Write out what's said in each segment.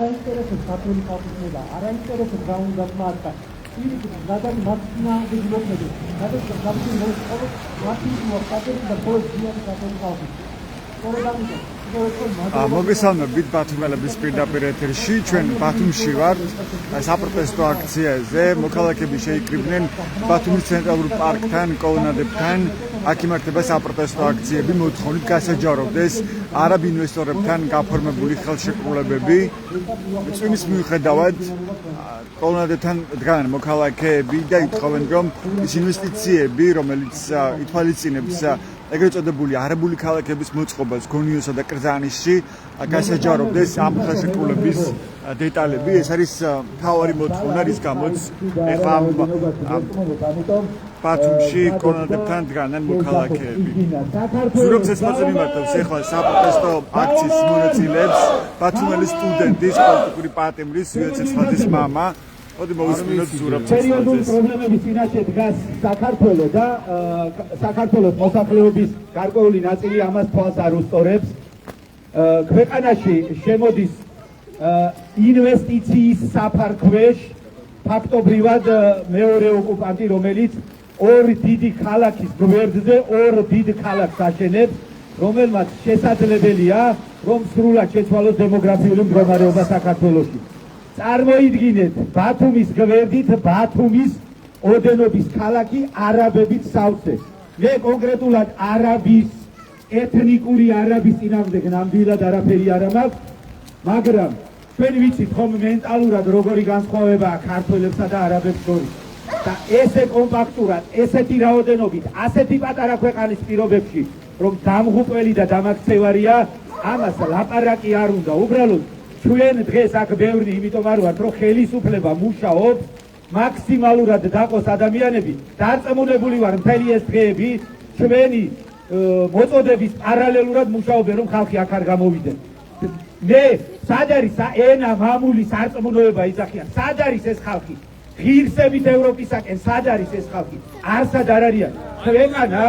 Interesul statului Capitală, are interesul ca un gazmarca. Zadar maxima de globele. Zadar de capital nou scolo, maximum of capital the first year capital office. მოგესალმებით ბათუმელების პირდაპირ ეთერში ჩვენ ბათუმში ვართ საპროტესტო აქციაზე მოქალაქეები შეიკრიბნენ ბათუმის ცენტრალურ პარკთან კოლონადებთან აქ იმართება საპროტესტო აქციები მოთხოვნით გასაჯაროვდეს არაბ ინვესტორებთან გაფორმებული ხელშეკრულებები წვიმის მიუხედავად კოლონადებთან დგან მოქალაქეები და ითხოვენ რომ ის ინვესტიციები რომელიც ითვალისწინებს ეგრეთ წოდებული არაბული ქალაქების მოწყობას გონიოსა და კრძანისში გასაჯაროვდეს ამ ხელშეკრულების დეტალები ეს არის მთავარი მოთხოვნა რის გამოც ეხლა ბათუმში კოლონადებთან დგანან მოქალაქეები ზურაბს ეს მოწმობათავს ეხლა საპროტესტო აქციის მონაწილეებს ბათუმელის სტუდენტის პოლიტიკური პატიმრის ვიოცეცხაძის მამა ოდი მოусმინოთ ზურაბს სერიოზული პრობლემების წინაშე დგას საქართველო და საქართველოს მოსახლეობის გარკვეული ნაწილი ამას თვალს არ უსწორებს ქვეყანაში შემოდის ინვესტიციის საფარქვეშ ფაქტობრივად მეორე ოკუპანტი რომელიც ორ დიდი ქალაქის გვერდზე ორ დიდ ქალაქს აშენებს რომელმაც შესაძლებელია რომ სრულად შეცვალოს დემოგრაფიული მდგომარეობა საქართველოში წარმოიდგინეთ ბათუმის გვერდით ბათუმის ოდენობის ქალაქი არაბებით სავსე მე კონკრეტულად არაბის ეთნიკური არაბის წინააღმდეგ ნამდვილად არაფერი არ მაქვს მაგრამ ჩვენ ვიცით ხომ მენტალურად როგორი განსხვავებაა ქართველებსა და არაბებს შორის და ესე კომპაქტურად ესეთი რაოდენობით ასეთი პატარა ქვეყანის პირობებში რომ დამღუპველი და დამაქცევარია ამას ლაპარაკი არ უნდა უბრალოდ ჩვენ დღეს აქ ბევრი იმიტომ არ ვართ რომ ხელისუფლება მუშაობს მაქსიმალურად დაყოს ადამიანები დარწმუნებული ვარ მთელი ეს დღეები ჩვენი მოწოდების პარალელურად მუშაობენ რომ ხალხი აქ არ გამოვიდეს მე სად არის ენა მამული სარწმუნოება იძახიან სად არის ეს ხალხი ღირსებით ევროპისაკენ სად არის ეს ხალხი არსად არ არიან ქვეყანა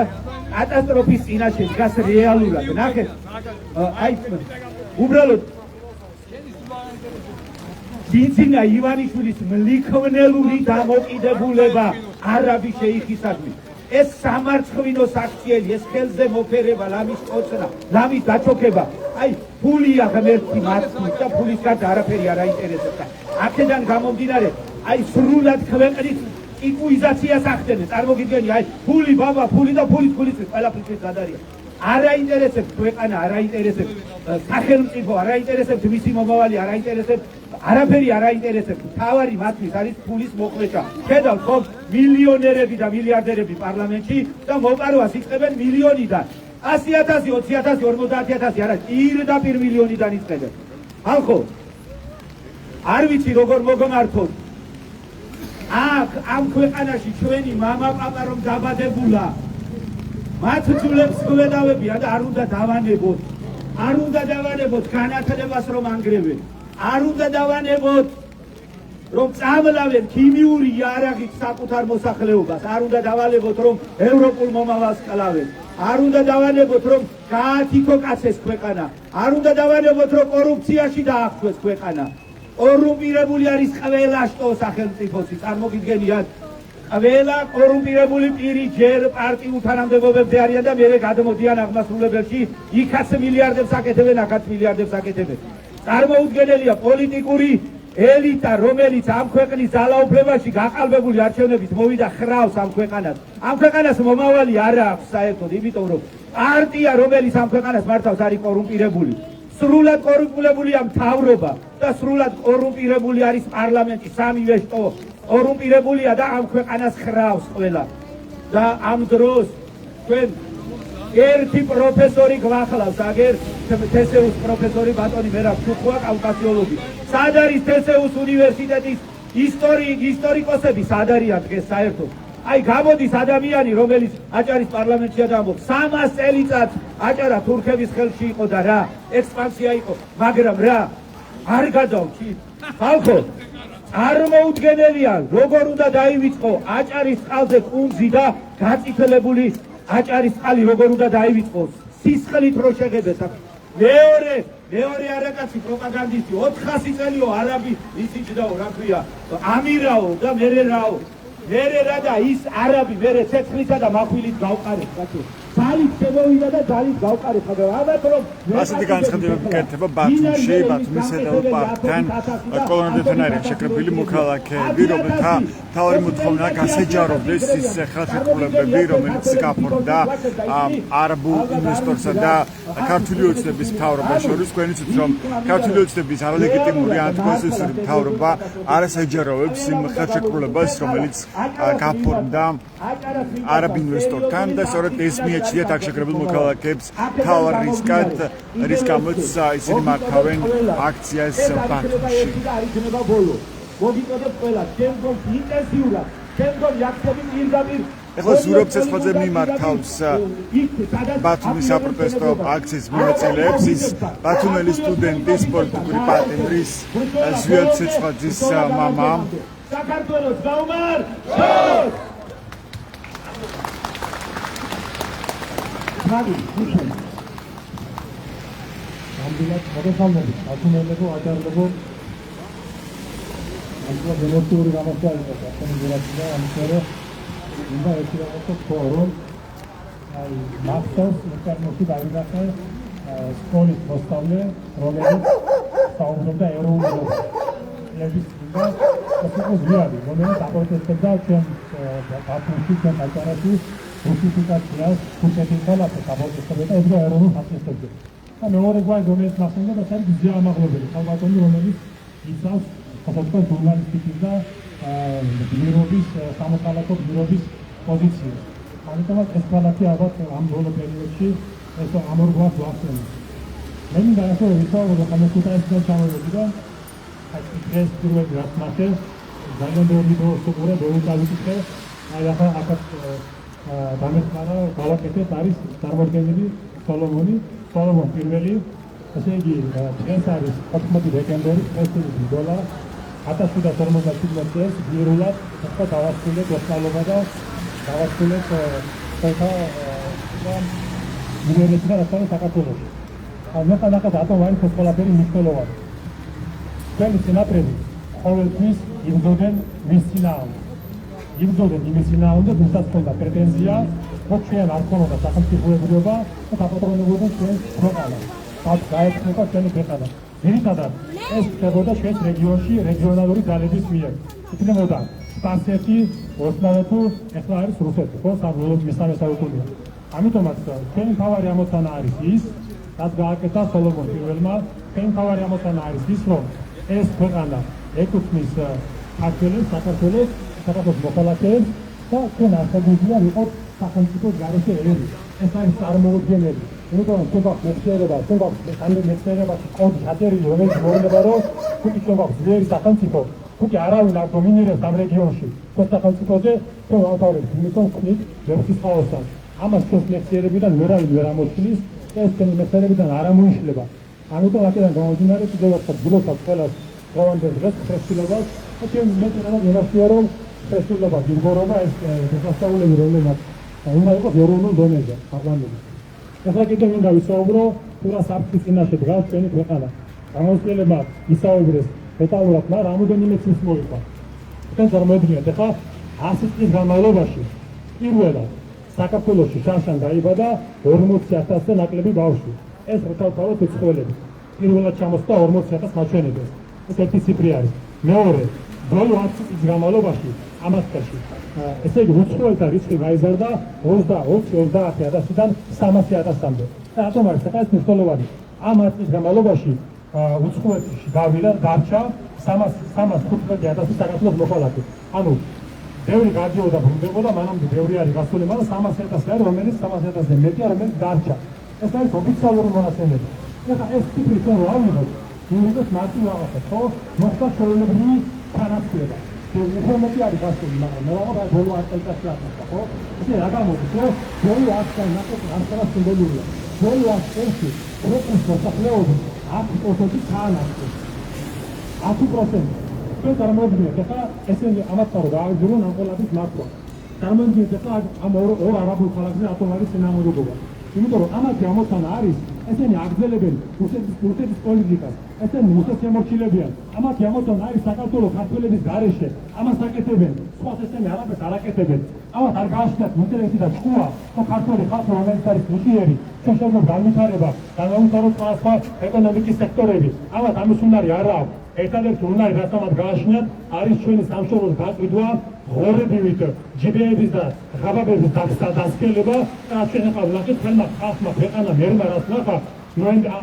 კატასტროფის წინაშე დგას რეალურად ნახეთ აი უბრალოდ ბინცინა ივანიშვილის მლიქვნელური დამოკიდებულება არაბის შეიხისადმი ეს სამარცხვინო საქციელი ეს ხელზე მოფერება ლამის კოცნა ლამის დაჩოქება აი ფულია ღმერთი მართლის და ფულის გარდა არაფერი არ აინტერესებს და აქედან გამომდინარე აი სრულად ქვეყნის იკუიზაციას ახდენენ წარმოგიდგენი აი ფული ბაბა ფული და ფულის ყველაფრის გადარია არ აინტერესებს ქვეყანა არ აინტერესებს სახელმწიფო არ აინტერესებს მისი მომავალი არ აინტერესებს არაფერი არ აინტერესებს თავარი მათთვის არის ფულის მოყვეჭა ხედავთ ხომ მილიონერები და მილიარდერები პარლამენტში და მოპარვას იწყებენ მილიონიდან 100,000 20,000 50,000 არა პირდაპირ მილიონიდან იწყებენ ხალხო არ ვიცი როგორ მოგმართოთ აქ ამ ქვეყანაში ჩვენი მამა პაპა რომ დაბადებულა მათ ძულებს გვედავებიან და არ უნდა დავანებოთ განათლებას რომ ანგრევენ არ უნდა დავანებოთ რომ წამლავენ ქიმიური იარაღით საკუთარ მოსახლეობას არ უნდა დავალებოთ რომ ევროპულ მომავალს კლავენ არ უნდა დავანებოთ რომ გაათიქოკაცეს ქვეყანა არ უნდა დავანებოთ რომ კორუფციაში დაახშვეს ქვეყანა კორუმპირებული არის ყველა შტო სახელმწიფოსი წარმოგიდგენიათ ყველა კორუმპირებული პირი ჯერ პარტიულ თანამდებობებზე არიან და მერე გადმოდიან აღმასრულებელში იქაც მილიარდებს აკეთებენ აქაც მილიარდებს აკეთებენ წარმოუდგენელია პოლიტიკური ელიტა რომელიც ამ ქვეყნის ძალაუფლებაში გაყალბებული არჩევნებით მოვიდა ხრავს ამ ქვეყანას მომავალი არ აქვს საერთოდ იმიტომ რომ პარტია რომელიც ამ ქვეყანას მართავს არის კორუმპირებული სრულად კორუმპირებულია მთავრობა და სრულად კორუმპირებული არის პარლამენტი სამივე შტო კორუმპირებულია და ამ ქვეყანას ხრავს ყველა და ამ დროს ჩვენ ერთი პროფესორი გვახლავს აგერ თესეუს პროფესორი ბატონი მერაბ ჩუხუა კავკასიოლოგი სად არის თესეუს უნივერსიტეტის ისტორიკოსები სად არიან დღეს საერთოდ აი გამოდის ადამიანი რომელიც აჭარის პარლამენტში ამბობს 300 წელიწადს აჭარა თურქების ხელში იყო და რა ექსპანსია იყო მაგრამ რა არ გადავჭი ხალხო წარმოუდგენელია როგორ უნდა დაივიწყო აჭარის წყალზე კუნძი და გაწითლებული აჭარის წყალი როგორ უნდა დაივიწყოს სისხლით რო შეღებეს მეორე მეორე არაკაცი პროპაგანდისტი 400 წელიო არაბი ისიჯდაო რა ქვია ამირაო და მერე რაო მერე რა და ის არაბი მერე ცეცხლისა და მახვილით გავყარეთ კაცო ძალით შემოვიდა და ძალით გავყარეთ მაგრამ ალბათ რომ ასეთი განცხადებები კეთდება ბათუმში ბათუმის ცენტრალურ პარკთან კოლონადებთან არის შეკრებილი მოქალაქეები რომელთა თავი მოთხოვნა გასაჯაროდეს ის ხელშეკრულებები რომელიც გაფორმდა არაბულ ინვესტორსა და ქართული ოცნების მთავრობას შორის თქვენიც რომ ქართული ოცნების არალეგიტიმური ანტიკონსტიტუციური მთავრობა არასაჯაროვებს იმ ხელშეკრულებას რომელიც გაფორმდა არაბ ინვესტორთან და სწორედ ეს მიაჩნიათ აქ შეკრებილ მოქალაქეებს თავარ რისკად რის გამოც ისინი მართავენ აქციას ბათუმში მოგიწოდებ ყველა შემდგომ ინტენსიურად შემდგომ აქციები პირდაპირ ეხლა ზურაბ ცეცხლაძე მიმართავს ბათუმის საპროტესტო აქციის მონაწილეებს ის ბათუმელი სტუდენტის პოლიტიკური პარტნიორის ზვიად ცეცხლაძის მამა საქართველოს გაუმარ ამბილად მოგესალმებით ბათუმელებო აჯარლებო ამბილად ემოციური გამოსვლა ახალი გერაცია ამისერე უნდა ერთი რაღაცა თორონ აი მახსოვს მეკარნოსი დავიდახე სკოლის მოსწავლე რომელიც საუბრობდა ეროვნულ ლევის და ეს ზიადი რომელიც აპროტესტებდა ჩვენ ბათუმში ჩვენ აჭარაში რუსიფიკაციას თურქეთის ხელაფე აპროტესტებდა ეს ეროვნულ აპროტესტებზე და მეორე გვარი რომელიც მახსოვდა და საერთოდ ზია ამაღლებელი ხალბატონი რომელიც იცავს ხალხთა ჟურნალისტიკის და ბიურობის სამოქალაქო ბიურობის პოზიციას. ამიტომაც ეს ქალაქი ალბათ ამ ბოლო პერიოდში ეს ამ ორ გვარს ვახსენებ. მე მინდა ასე ვისაუბროთ ამ ქუთაისიდან ჩამოვედი აი ეს პირველი რაც მახე ძალიან ბევრი დრო დავიკითხე აი ახლა აქაც დამეწყარა გავაკეთეთ არის წარმოდგენილი სოლომონ პირველი ესე იგი დღეს არის 14 დეკემბერი $1000 $1750 წელს გირულად ახლა დავასრულეთ ოსმალობა და დავასრულეთ ხალხა მიგერეცდა რასაკვირველია საქართველოში. ანუ ხალხა დატოვანი ხოლაფერი მნიშვნელოვანი. ჩვენი სენატორები ყოველთვის იბრძოდნენ მის წინააღმდეგ. იბრძოდნენ იმის წინააღმდეგ, ვისაც ჰქონდა პრეტენზია, რომ ჩვენ არ ქონოდა სახელმწიფოებრიობა და დაპატრონებოდნენ ჩვენს ქვეყანას. მათ გაეცნობა ჩვენი ქვეყანა. ძირითადად ეს ხდებოდა ჩვენს რეგიონში რეგიონალური ძალების მიერ. იქნებოდა სპარსეთი, ოსმალეთი, ახლა არის რუსეთი, ხო, მესამე საუკუნეა. ამიტომაც ჩვენი მთავარი ამოცანა არის ის, რაც გააკეთა სოლომონ პირველმა, ჩვენი მთავარი ამოცანა არის ის, რომ ეს ქვეყანა ეკუთვნის საქართველოს მოქალაქეებს და ჩვენ არ შეგვიძლია ვიყოთ სახელმწიფოს გარეშე ელემენტი. ეს არის წარმოუდგენელი. იმიტომ რომ თქვენ მეცნიერება, მეცნიერებაში კოდი აწერილი, რომელიც მოინება, რომ თუკი თქვენ ძლიერი სახელმწიფო, თუკი არავინ არ დომინირებს ამ რეგიონში, თქვენ სახელმწიფოზე თქვენ ავტორებს, იმიტომ ხნით ვერცის ხაოსთან. ამას ჩვენს მეცნიერებიდან ვერავინ ვერ ამოჩნდის, ეს ჩვენი მეცნიერებიდან არ ამოიშლება. ამიტომ აქედან გამომდინარე კიდევ ერთხელ გულობთ ყველას დღევანდელ დღეს ხესილობას და ჩვენ მეტად ვერაფერია რომ ხესილობა გიგორობა ეს დასასწავლებელი რომელმაც უნდა იყოს ეროვნულ დონეზე პარლამენტში. ახლა კიდევ მინდა ვისაუბრო თუ რა საფრთხის წინაშე დგას ჩვენი ქვეყანა. გამოსვლელება ისაუბრეს დეტალურად, მაგრამ რამოდენიმე წუთს მოიყვა. თქვენ წარმოიდგინეთ, ახლა 100 წლის განმავლობაში პირველად საქართველოში შანშან დაიბადა 40,000-ზე ნაკლები ბავშვი. ეს როთავთავად უცხოელები. პირველად ჩამოსდა 40,000 მაჩვენებელს. ეს ერთი ციფრი არის. მეორე, ბოლო 10 წლის განმავლობაში ამასობაში ესე იგი უცხოელთა რიცხვი გაიზარდა 20-30,000-დან 300,000-მდე. და რატომ არის ეს მნიშვნელოვანი? ამ 10 წლის განმავლობაში უცხოეთში დარჩა 315,000 საქართველოს მოქალაქე. ანუ ბევრი გადიოდა ბრუნდებოდა, მანამდე ბევრი არის გასული, მაგრამ 300,000 არის, რომელიც 300,000-ზე მეტია, რომელიც დარჩა. ეს არის ოფიციალური მონაცემები. ეხლა ეს ციფრი ჩვენ რა ვიღოთ? იმედოს მარტივ რაღაცას, ხო? მოხდა ჩვეულებრივი თანაცვლება. ინფორმაცია არის გასული, მაგრამ მე ვაღებ ბოლო 10 წელიწადში აღნიშნა, ხო? ისე რა გამოდის, რომ ბოლო 10 წელს ნაკლებად არცერა სიმბოლურია. ბოლო 10 წელში ქვეყნის მოსახლეობის 10% თანაცვლება. 10%. ჩვენ წარმოიდგინეთ, ახლა ესენი ამათო გააგრძელონ ამ ყველაფრის მართვა. წარმოიდგინეთ, ახლა ამ ორ არაბულ ქალაქზე რატომ არის წინამორბედება. იმიტომ რომ ამათი ამოცანა არის ესენი აგრძელებენ რუსეთის პოლიტიკას, ესენი რუსეთს ემორჩილებიან. ამათ ამოწონ არის საქართველოს ქართველების გარეშე, ამას აკეთებენ, სხვას ესენი არაფერს არ აკეთებენ. ამათ არ გააჩნიათ ინტერესი და ჭკუა, რომ ქართველი ხალხი რომელიც არის ნიჭიერი, შეიძლება განვითარება, განავითაროს სხვა ეკონომიკის სექტორები. ამათ ამის უნარი არ აქვს. ერთადერთი უნარი რაც ამათ გააჩნიათ არის ჩვენი სამშობლოს გაყიდვა, ღორებივით ჯიბეების და ღაბაბების დასქელება და ჩვენ ახლა ვნახეთ ხელმა ხალხმა ქვეყანა მერმა რაც ნახა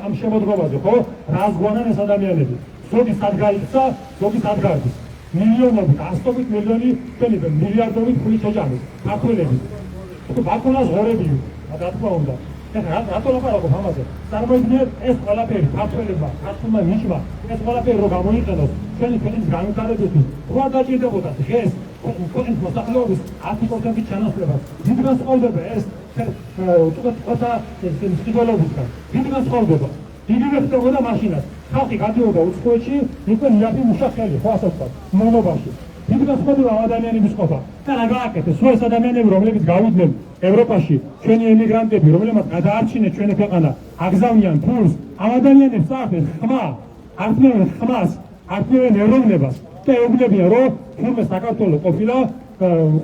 ამ შემოდგომაზე ხო რას გვანან ეს ადამიანები ზოგი სად გაიქცა ზოგი სად გარდის მილიონობით ასობით მილიონი ჩვენი მილიარდობით ფული შეჭამეს ქართველები ბაქონას ღორებივი რა თქმა უნდა ეხლა რატო ლაპარაკობ ამაზე წარმოიდგინეთ ეს ყველაფერი ქართველებმა ქართულმა ნიშმა ეს ყველაფერი რო გამოიყენოს ჩვენი ქვეყნის განვითარებისთვის რა დაჭირდებოდა დღეს ქვეყნის მოსახლეობის 10% ჩანაცვლებას დიდი განსხვავდება ეს თუთა მწიგოლობისგან დიდი განსხვავდება დიდი ვეხტებოდა მაშინაც ხალხი გადიოდა უცხოეთში უკვე ნიაფი მუშახელი ხო ასე ვთქვათ მონობაში დიდი განსხვავდება ადამიანების ყოფა და რა გააკეთეს სულ ეს ადამიანები რომლებიც გავიდნენ ევროპაში ჩვენი ემიგრანტები რომლებმაც გადაარჩინეს ჩვენი ქვეყანა აგზავნიან ფულს ამ ადამიანებს საერთოდ ხმა ართმევენ ხმას ართმევენ ეროვნებას და ეუბნებიან რომ თურმე საქართველოს ყოფილა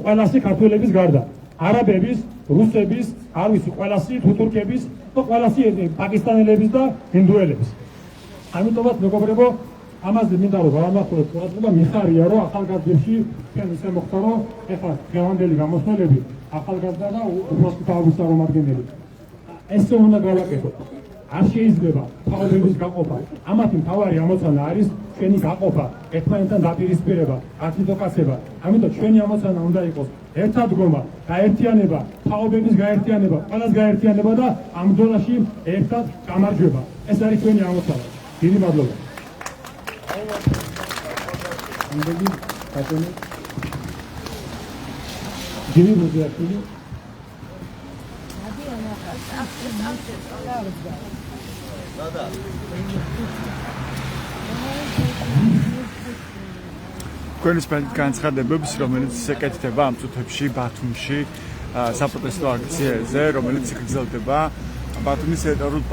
ყველასი ქართველების გარდა არაბების რუსების არ ვიცი ყველასი თურქების და ყველასი პაკისტანელების და ინდუელების ამიტომაც მეგობრებო ამაზე მინდა რომ გავამახვილოთ ყურადღება მიხარია რომ ახალგაზრდებში ჩვენ ისე მოხდა რომ ეხლა დღევანდელი გამოსვლები ახალგაზრდა და უბრალოდ თავის წარმომადგენელი ესე უნდა გავაკეთოთ არ შეიძლება თავების გაყოფა ამათი მთავარი ამოცანა არის ჩვენი გაყოფა ერთმანეთთან დაპირისპირება არტიდოკაცება ამიტომ ჩვენი ამოცანა უნდა იყოს ერთადგომა გაერთიანება თაობების გაერთიანება ყველას გაერთიანება და ამ დონეში ერთად გამარჯვება ეს არის ჩვენი ამოცანა დიდი მადლობა დიდი მოდიახილი ქვეყნის განცხადებებს, რომელიც ეკეთდება ამ წუთებში ბათუმში საპროტესტო აქციაზე, რომელიც გრძელდება ბათუმის ეროვნულ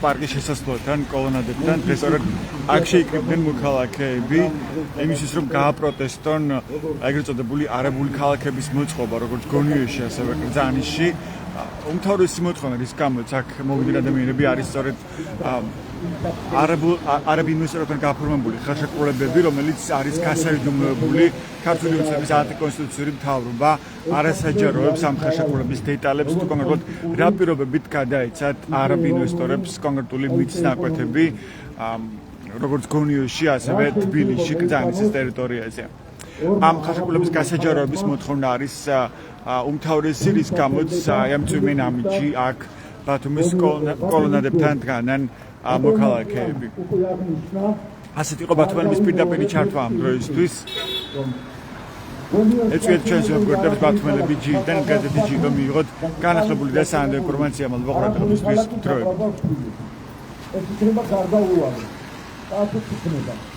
პარკის შესასვლელთან, კოლონადებთან. დღესօრად აქ შეიკრიბნენ მოქალაქეები იმისთვის, რომ გააპროტესტონ ეგრეთ წოდებული არაბული ქალაქების მოწყობა, როგორც გონიოში, ასევე კრძანიშში. უმთავრესი მოთხოვნა, რის გამოც აქ მოვიდნენ ადამიანები, არის სწორედ არაბი ინვესტორებთან გაფორმებული ხელშეკრულებები, რომელიც არის გასაიდუმლოებული ქართული ოცნების ანტიკონსტიტუციური მთავრობა არასაჯაროებს ამ ხელშეკრულების დეტალებს თუ კონკრეტულად რა პირობებით გადაეცათ არაბი ინვესტორებს კონკრეტული მიწისნაკვეთები როგორც გონიოში, ასევე თბილისში, კრძანისის ტერიტორიაზე. ამ ხელშეკრულების გასაჯაროების მოთხოვნა არის უმთავრესი, რის გამოც ემწვიმენ ამიჯი აქ ბათუმის კოლონადებთან დგანან მოქალაქეები. ასეთ იყო ბათუმელის პირდაპირი ჩართვა ამ დროისთვის. ეწვიეთ ჩვენს მეგობრებს ბათუმელები ჯირიდან გაზეთი ჯირო მიიღოთ განახლებული და სანდო ინფორმაცია მოგყურებისთვის დროებით. ეს იქნება გარდაუვალი. ასე იქნება.